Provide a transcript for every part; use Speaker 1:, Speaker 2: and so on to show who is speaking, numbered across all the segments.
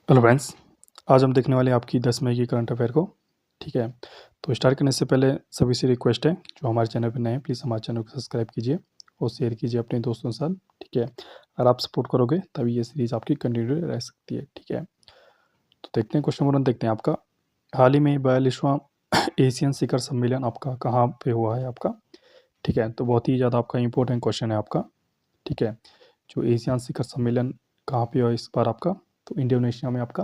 Speaker 1: Hello friends. आज हम देखने वाले हैं आपकी 10 मई की करंट अफेयर को। ठीक है, तो स्टार्ट करने से पहले सभी से रिक्वेस्ट है, जो हमारे चैनल पर नए हैं प्लीज़ हमारे चैनल को सब्सक्राइब कीजिए और शेयर कीजिए अपने दोस्तों के साथ। ठीक है, अगर आप सपोर्ट करोगे तभी ये सीरीज़ आपकी कंटिन्यू रह सकती है। ठीक है, तो देखते हैं क्वेश्चन नंबर 1 देखते हैं आपका। हाल ही में 42वां एशियन शिखर सम्मेलन आपका कहाँ पे हुआ है आपका। ठीक है, तो बहुत ही ज़्यादा आपका इंपॉर्टेंट क्वेश्चन है आपका। ठीक है, जो एशियन शिखर सम्मेलन कहाँ पे हुआ इस बार आपका, तो इंडोनेशिया में आपका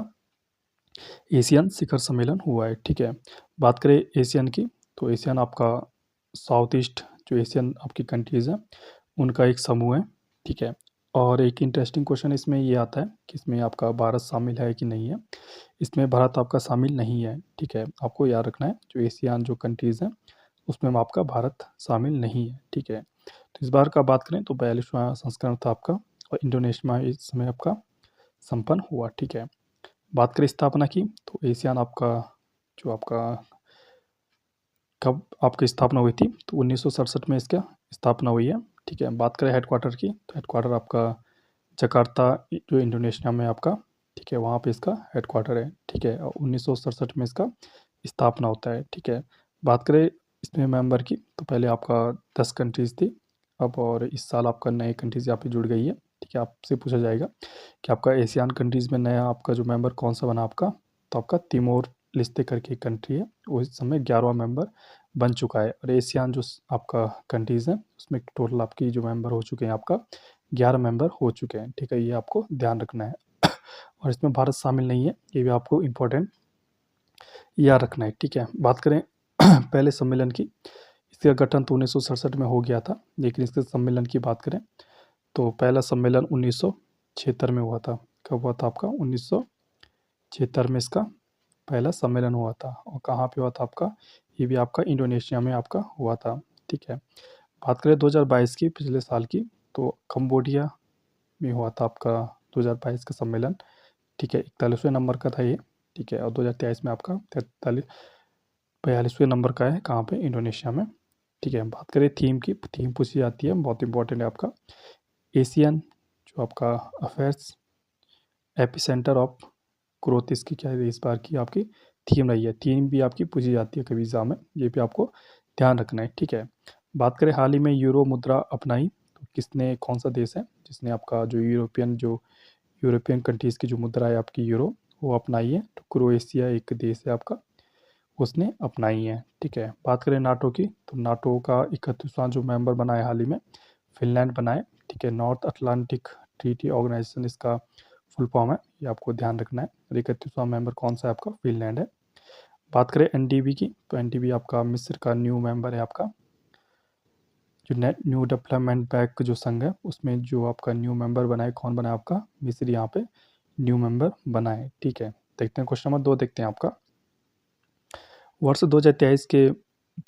Speaker 1: एशियन शिखर सम्मेलन हुआ है। ठीक है, बात करें एशियन की, तो एशियन आपका साउथ ईस्ट जो एशियन आपकी कंट्रीज़ हैं उनका एक समूह है। ठीक है, और एक इंटरेस्टिंग क्वेश्चन इसमें ये आता है कि इसमें आपका भारत शामिल है कि नहीं है। इसमें भारत आपका शामिल नहीं है। ठीक है, आपको याद रखना है जो एशियन जो कंट्रीज़ हैं उसमें आपका भारत शामिल नहीं है। ठीक है, तो इस बार का बात करें तो 42वां संस्करण था आपका और इंडोनेशिया में इस समय आपका संपन्न हुआ। ठीक है, बात करें स्थापना की, तो एशियन आपका जो आपका कब आपकी स्थापना हुई थी, तो 1967 में इसका स्थापना हुई है। ठीक है, बात करें हेडक्वार्टर की, तो हेडक्वार्टर आपका जकार्ता जो इंडोनेशिया में आपका, ठीक है, वहाँ पे इसका हेडक्वार्टर है। ठीक है, और 1967 में इसका स्थापना होता है। ठीक है, बात करें इसमें मेंबर की, तो पहले आपका 10 कंट्रीज़ थी अब, और इस साल आपका नए कंट्रीज़ यहाँ पे जुड़ गई है। ठीक है, आपसे पूछा जाएगा कि आपका एशियन कंट्रीज़ में नया आपका जो मेंबर कौन सा बना आपका, तो आपका तिमोर लिस्ते करके एक कंट्री है, वो इस समय 11वां मेंबर बन चुका है। और एशियन जो आपका कंट्रीज़ हैं उसमें टोटल आपकी जो मेंबर हो चुके हैं आपका 11 मेंबर हो चुके हैं। ठीक है, ये आपको ध्यान रखना है और इसमें भारत शामिल नहीं है, ये भी आपको इम्पोर्टेंट याद रखना है। ठीक है, बात करें पहले सम्मेलन की, इसका गठन तो 1967 में हो गया था, लेकिन इसके सम्मेलन की बात करें तो पहला सम्मेलन 1976 में हुआ था। कब हुआ था आपका? 1976 में इसका पहला सम्मेलन हुआ था। और कहाँ पे हुआ था आपका? ये भी आपका इंडोनेशिया में आपका हुआ था। ठीक है, बात करें 2022 की, पिछले साल की, तो कंबोडिया में हुआ था आपका 2022 का सम्मेलन। ठीक है, 41वें नंबर का था ये। ठीक है, और 2023 में आपका 42वें नंबर का है, कहाँ पे? इंडोनेशिया में। ठीक है, बात करें थीम की, थीम पूछी जाती है, बहुत इंपॉर्टेंट है आपका एशियन जो आपका अफेयर्स एपिसेंटर ऑफ ग्रोथ, इसकी क्या है इस बार की आपकी थीम रही है। थीम भी आपकी पूछी जाती है कभी एग्जाम में, ये भी आपको ध्यान रखना है। ठीक है, बात करें हाल ही में यूरो मुद्रा अपनाई, तो किसने, कौन सा देश है जिसने आपका जो यूरोपियन कंट्रीज़ की जो मुद्रा है आपकी यूरो, वो अपनाई है, तो क्रोएशिया एक देश है आपका, उसने अपनाई है। ठीक है, बात करें नाटो की, तो नाटो का 31वां जो मेंबर बना है हाल ही में, फिनलैंड बना है। ठीक है, नॉर्थ अटलांटिक ट्रीटी ऑर्गेनाइजेशन इसका फुल फॉर्म है, ये आपको ध्यान रखना है। और 31वां मेंबर कौन सा है आपका? फिनलैंड है। बात करें एनडीबी की, तो एनडीबी आपका मिस्र का न्यू मेंबर है आपका, जो नेट न्यू डेवलपमेंट बैंक जो संघ है उसमें जो आपका न्यू मेंबर बना है, कौन बना है आपका? मिस्र यहाँ पे न्यू मेंबर बना है। ठीक है, देखते हैं क्वेश्चन नंबर 2 देखते हैं आपका। वर्ष 2023 के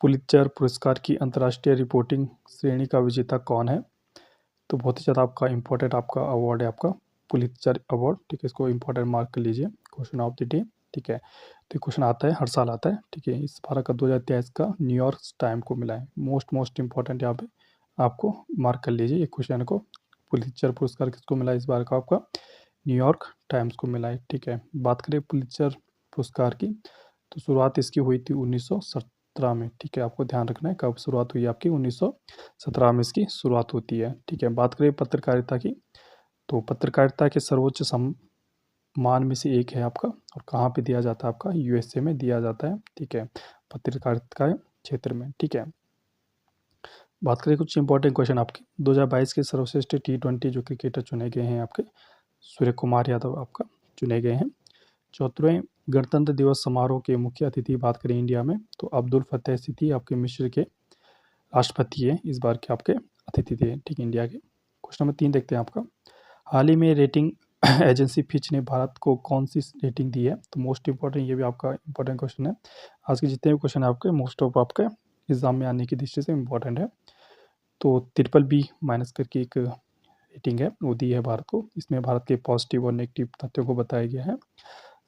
Speaker 1: पुलित्जर पुरस्कार की अंतर्राष्ट्रीय रिपोर्टिंग श्रेणी का विजेता कौन है? तो बहुत ही ज़्यादा आपका इंपॉर्टेंट आपका अवार्ड है आपका पुलित्जर अवार्ड। ठीक है, इसको इंपॉर्टेंट मार्क कर लीजिए, क्वेश्चन ऑफ द डे। ठीक है, तो क्वेश्चन आता है, हर साल आता है। ठीक है, इस बार का 2023 का न्यूयॉर्क टाइम को मिला है। मोस्ट इंपॉर्टेंट यहाँ पे आपको मार्क कर लीजिए ये क्वेश्चन को। पुलित्जर पुरस्कार किसको मिला इस बार का? आपका न्यूयॉर्क टाइम्स को मिला है। ठीक है, बात करें पुलित्जर पुरस्कार की, तो शुरुआत इसकी हुई थी 1917 में। ठीक है, आपको ध्यान रखना है कब शुरुआत हुई आपकी, 1917 में इसकी शुरुआत होती है। ठीक है, बात करें पत्रकारिता की, तो पत्रकारिता के सर्वोच्च सम्मान में से एक है आपका, और कहाँ पे दिया जाता है आपका? यूएसए में दिया जाता है। ठीक है, पत्रकारिता के क्षेत्र में। ठीक है, बात करें कुछ इंपॉर्टेंट क्वेश्चन आपके 2022 के सर्वश्रेष्ठ T20 जो क्रिकेटर चुने गए हैं आपके, सूर्य कुमार यादव आपका चुने गए हैं। 74वें गणतंत्र दिवस समारोह के मुख्य अतिथि बात करें इंडिया में, तो अब्दुल फतेह सिद्दी आपके मिस्र के राष्ट्रपति है इस बार के आपके अतिथि थे। ठीक, इंडिया के। क्वेश्चन नंबर 3 देखते हैं आपका। हाल ही में रेटिंग एजेंसी फिच ने भारत को कौन सी रेटिंग दी है? तो मोस्ट इंपॉर्टेंट, ये भी आपका इंपॉर्टेंट क्वेश्चन है। आज के जितने भी क्वेश्चन है आपके मोस्ट ऑफ आपके एग्जाम में आने की दृष्टि से इंपॉर्टेंट है। तो ट्रिपल बी माइनस करके एक रेटिंग है, वो दी है भारत को। इसमें भारत के पॉजिटिव और नेगेटिव तथ्यों को बताया गया है।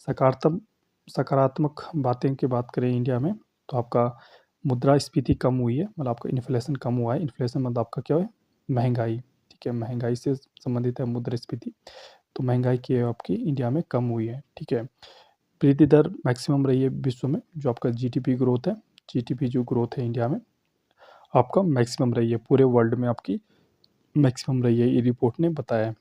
Speaker 1: सकारात्मक सकारात्मक बातें की बात करें इंडिया में, तो आपका मुद्रास्फीति कम हुई है, मतलब आपका इन्फ्लेशन कम हुआ है। इन्फ्लेशन मतलब आपका क्या है? महंगाई। ठीक है, महंगाई से संबंधित है मुद्रास्फीति। तो महंगाई की आपकी इंडिया में कम हुई है, ठीक है। वृद्धि दर मैक्सिमम रही है विश्व में, जो आपका जीडीपी ग्रोथ है, जीडीपी जो ग्रोथ है इंडिया में आपका मैक्सिमम रही है, पूरे वर्ल्ड में आपकी मैक्सिमम रही है, ये रिपोर्ट ने बताया है।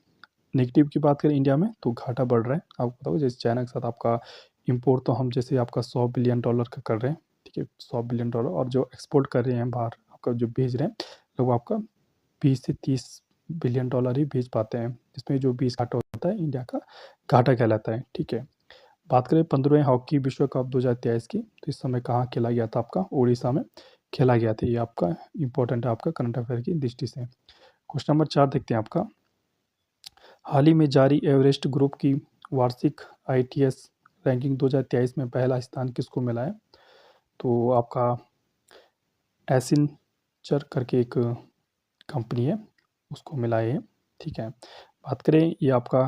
Speaker 1: नेगेटिव की बात करें इंडिया में तो घाटा बढ़ रहा है, आपको बताओ जैसे चाइना के साथ आपका इंपोर्ट तो हम जैसे आपका $100 बिलियन का कर रहे हैं, ठीक है, $100 बिलियन, और जो एक्सपोर्ट कर रहे हैं बाहर आपका जो भेज रहे हैं लोग आपका 20 से 30 बिलियन डॉलर ही भेज पाते हैं, जिसमें जो 20 घाटा होता है इंडिया का घाटा कहलाता है, ठीक है। बात करें 15वें हॉकी विश्व कप 2023 की, तो इस समय कहाँ खेला गया था, आपका उड़ीसा में खेला गया था, ये आपका इंपॉर्टेंट है आपका करंट अफेयर की दृष्टि से। क्वेश्चन नंबर 4 देखते हैं आपका, हाल ही में जारी एवरेस्ट ग्रुप की वार्षिक आईटीएस रैंकिंग 2023 में पहला स्थान किसको मिला है, तो आपका एसिनचर करके एक कंपनी है उसको मिला है, ठीक है। बात करें ये आपका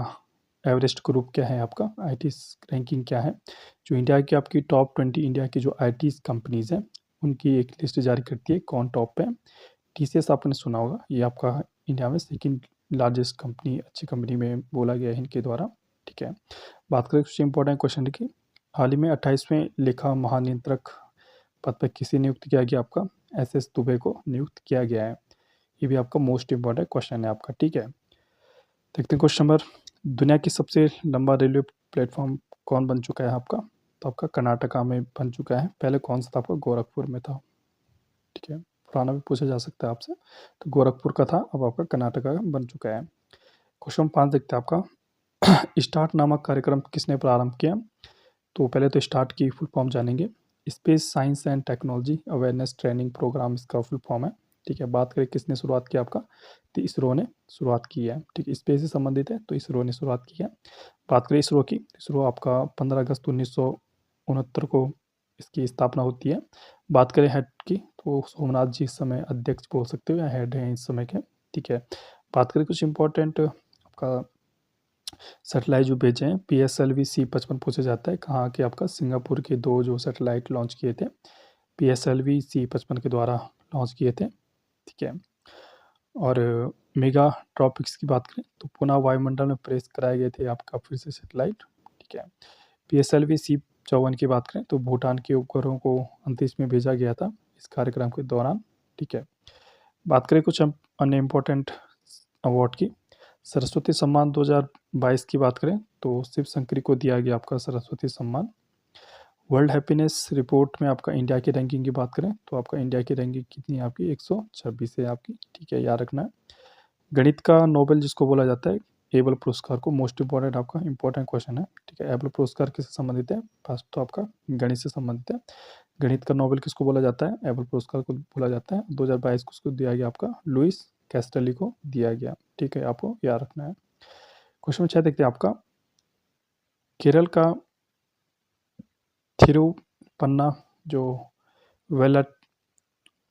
Speaker 1: एवरेस्ट ग्रुप क्या है, आपका आईटी रैंकिंग क्या है, जो इंडिया की आपकी टॉप 20 इंडिया की जो आईटी कंपनीज हैं उनकी एक लिस्ट जारी करती है, कौन टॉप पे है। टीसीएस आपने सुना होगा, ये आपका इंडिया में सेकंड लार्जेस्ट कंपनी, अच्छी कंपनी में बोला गया है इनके द्वारा, ठीक है। बात करें कुछ इंपॉर्टेंट क्वेश्चन की, हाल ही में 28वें लेखा महानियंत्रक पद पर किसे नियुक्त किया गया, आपका एस दुबे को नियुक्त किया गया है, ये भी आपका मोस्ट इंपॉर्टेंट क्वेश्चन है आपका, ठीक है। देखते हैं क्वेश्चन नंबर, दुनिया की सबसे लंबा रेलवे प्लेटफॉर्म कौन बन चुका है आपका, तो आपका कर्नाटका में बन चुका है, पहले कौन सा था आपका गोरखपुर में था, ठीक है, पुराना भी पूछा जा सकता है आपसे, तो गोरखपुर का था, अब आपका कर्नाटका का बन चुका है। क्वेश्चन 5 देखते हैं आपका, स्टार्ट नामक कार्यक्रम किसने प्रारंभ किया, तो पहले तो स्टार्ट की फुल फॉर्म जानेंगे, space science and technology awareness training programme इसका फुल फॉर्म है, ठीक है। बात करें किसने शुरुआत की आपका, तो इसरो ने शुरुआत की है, ठीक है, स्पेस से संबंधित है तो इसरो ने शुरुआत की है। बात करें इसरो की, इसरो आपका 15 अगस्त 1969 को इसकी स्थापना होती है। बात करें हेड की, तो सोमनाथ जी इस समय अध्यक्ष बोल सकते हो या हेड हैं इस समय के, ठीक है। बात करें कुछ इंपॉर्टेंट आपका सैटेलाइट जो भेजे हैं, PSLV C55 पूछा जाता है, कहाँ के आपका सिंगापुर के दो जो सैटेलाइट लॉन्च किए थे, PSLV C55 के द्वारा लॉन्च किए थे, ठीक है। और मेगा ट्रॉपिक्स की बात करें तो पुनः वायुमंडल में प्रेस कराए गए थे आपका फिर से सैटेलाइट, ठीक है। PSLV C54 की बात करें तो भूटान के उपग्रहों को अंतरिक्ष में भेजा गया था इस कार्यक्रम के दौरान, ठीक है। बात करें कुछ अन्य इम्पोर्टेंट अवार्ड की, सरस्वती सम्मान 2022 की बात करें तो शिव शंकरी को दिया गया आपका सरस्वती सम्मान। वर्ल्ड हैप्पीनेस रिपोर्ट में आपका इंडिया की रैंकिंग की बात करें तो आपका इंडिया की रैंकिंग कितनी है आपकी, 126 है आपकी, ठीक है, याद रखना है। गणित का नोबेल जिसको बोला जाता है, एबल पुरस्कार को, मोस्ट इंपॉर्टेंट आपका इंपॉर्टेंट क्वेश्चन है, ठीक है। एबल पुरस्कार किससे संबंधित है, फर्स्ट तो आपका गणित से संबंधित है। गणित का नोबेल किसको बोला जाता है, एबल पुरस्कार को बोला जाता है, 2022 को उसको दिया गया आपका लुइस कैस्टली को दिया गया, ठीक है, आपको याद रखना है। क्वेश्चन 6 देखते हैं आपका, केरल का थिरुपन्ना जो वेला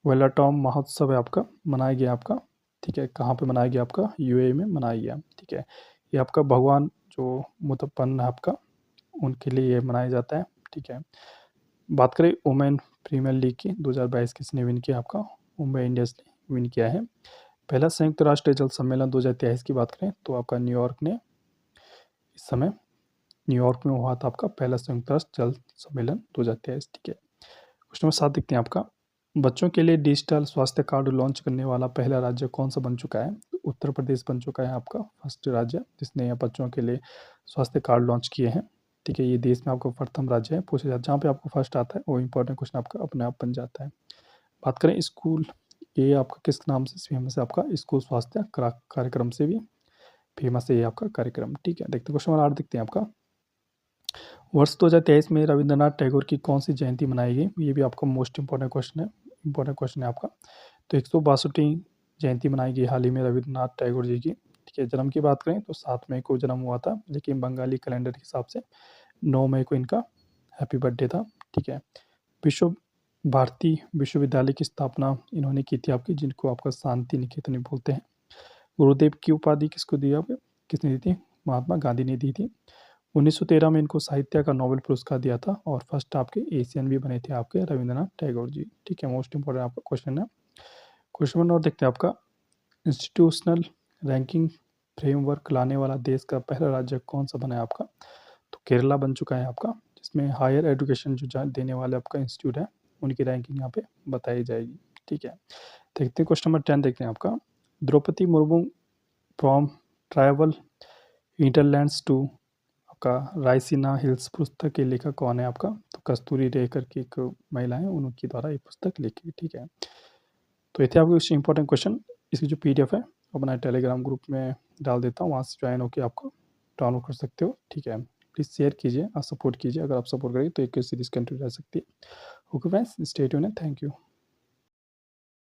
Speaker 1: वेलाटॉम महोत्सव है आपका मनाया गया आपका, ठीक है, कहाँ पे मनाया गया आपका, यूएई में मनाया गया, ठीक है। ये आपका भगवान जो मुतपन्न है आपका उनके लिए ये मनाया जाता है, ठीक है। बात करें वुमेन प्रीमियर लीग की 2022 किसने विन किया, आपका मुंबई इंडियंस ने विन किया है। पहला संयुक्त राष्ट्र जल सम्मेलन 2023 की बात करें तो आपका न्यूयॉर्क ने, इस समय न्यूयॉर्क में हुआ था आपका पहला संयुक्त राष्ट्र जल सम्मेलन 2023, ठीक है। क्वेश्चन नंबर 7 देखते हैं आपका, बच्चों के लिए डिजिटल स्वास्थ्य कार्ड लॉन्च करने वाला पहला राज्य कौन सा बन चुका है, उत्तर प्रदेश बन चुका है आपका फर्स्ट राज्य जिसने यहाँ बच्चों के लिए स्वास्थ्य कार्ड लॉन्च किए हैं, ठीक है। ये देश में आपका प्रथम राज्य है, पूछा जाता है जहाँ पे आपको फर्स्ट आता है वो इंपॉर्टेंट क्वेश्चन आपका अपने आप बन जाता है। बात करें स्कूल, ये आपका किस नाम से फेमस है, आपका स्कूल स्वास्थ्य कार्यक्रम से भी फेमस है ये आपका कार्यक्रम, ठीक है। देखते हैं क्वेश्चन नंबर 8 देखते हैं आपका, वर्ष 2023 में रविंद्रनाथ टैगोर की कौन सी जयंती मनाई गई, ये भी आपका मोस्ट इंपॉर्टेंट क्वेश्चन है, इंपॉर्टेंट क्वेश्चन है आपका। तो 162वीं जयंती मनाई गई हाल ही में रविंद्रनाथ टैगोर जी की, ठीक है। जन्म की बात करें तो 7 मई को जन्म हुआ था, लेकिन बंगाली कैलेंडर के हिसाब से 9 मई को इनका हैप्पी बर्थडे था, ठीक है। विश्व भारती विश्वविद्यालय की स्थापना इन्होंने की थी आपकी, जिनको आपका शांति निकेतन भी बोलते हैं। गुरुदेव की उपाधि किसको दिया, किसने दी थी, महात्मा गांधी ने दी थी। 1913 में इनको साहित्य का नोबेल पुरस्कार दिया था और फर्स्ट आपके एशियन भी बने थे आपके रविंद्रनाथ टैगोर जी, ठीक है, मोस्ट इंपॉर्टेंट आपका क्वेश्चन है। क्वेश्चन नंबर देखते हैं आपका, इंस्टीट्यूशनल रैंकिंग फ्रेमवर्क लाने वाला देश का पहला राज्य कौन सा बना है आपका? तो केरला बन चुका है आपका, जिसमें हायर एजुकेशन जो देने वाले आपका इंस्टीट्यूट है उनकी रैंकिंग यहाँ पे बताई जाएगी। ठीक है, देखते हैं क्वेश्चन नंबर 10 देखते हैं आपका। Droupadi Murmu from tribal hinterlands to आपका रायसीना हिल्स पुस्तक के लेखक कौन है आपका? तो कस्तूरी रे करके एक महिला है, उनके द्वारा ये पुस्तक लिखी। ठीक है, तो ये थे आपके कुछ इंपॉर्टेंट क्वेश्चन। इसकी जो PDF है वो अपना टेलीग्राम ग्रुप में डाल देता हूँ, वहाँ से ज्वाइन होकर आपको डाउनलोड कर सकते हो। ठीक है, प्लीज़ शेयर कीजिए और सपोर्ट कीजिए। अगर आप सपोर्ट करेंगे तो एक सीरीज कंटिन्यू रह सकती है। Okay friends, stay tuned, thank you.